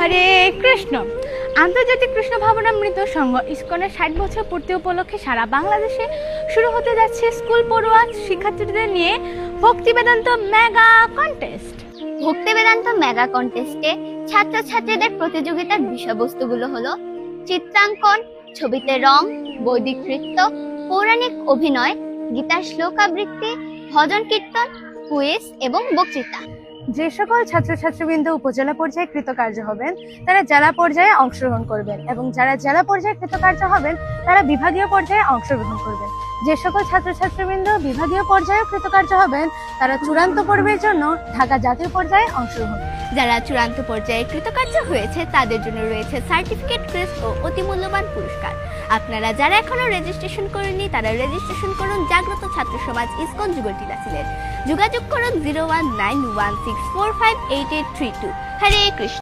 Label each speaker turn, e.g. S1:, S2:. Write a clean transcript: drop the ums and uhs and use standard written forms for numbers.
S1: হরে কৃষ্ণ। আন্তর্জাতিক কৃষ্ণ ভাবনামৃত সংঘ ইসকনের 60 বছর পূর্তি উপলক্ষে সারা বাংলাদেশে শুরু হতে যাচ্ছে স্কুল পড়ুয়া শিক্ষার্থীদের নিয়ে ভক্তি বেদান্ত মেগা কন্টেস্ট।
S2: ভক্তি বেদান্ত মেগা কন্টেস্টে ছাত্রছাত্রীদের প্রতিযোগিতার বিষয়বস্তুগুলো হলো চিত্রাঙ্কন, ছবিতে রং, বৈদিক নৃত্য, পৌরাণিক অভিনয়, গীতার শ্লোক আবৃত্তি, ভজন কীর্তন, কুইজ এবং বক্তৃতা।
S1: যে সকল ছাত্রছাত্রীবৃন্দ উপজেলা পর্যায়ে কৃতকার্য হবেন তারা জেলা পর্যায়ে অংশগ্রহণ করবেন এবং যারা জেলা পর্যায়ে কৃতকার্য হবেন তারা বিভাগীয় পর্যায়ে অংশগ্রহণ করবেন। যে সকল ছাত্রছাত্রীবৃন্দ বিভাগীয় পর্যায়ে কৃতকার্য হবেন তারা চূড়ান্ত পর্বের জন্য ঢাকা জাতীয় পর্যায়ে অংশগ্রহণ।
S2: যারা চূড়ান্ত পর্যায়ে কৃতকার্য হয়েছে তাদের জন্য রয়েছে সার্টিফিকেট, ক্রেস্ট ও অতি মূল্যবান পুরস্কার। আপনারা যারা এখনো রেজিস্ট্রেশন করেননি তারা রেজিস্ট্রেশন করুন জাগ্রত ছাত্র সমাজ ইসকন যুগটিলা সিলেট। যোগাযোগ করুন 019164588832। হরে কৃষ্ণ।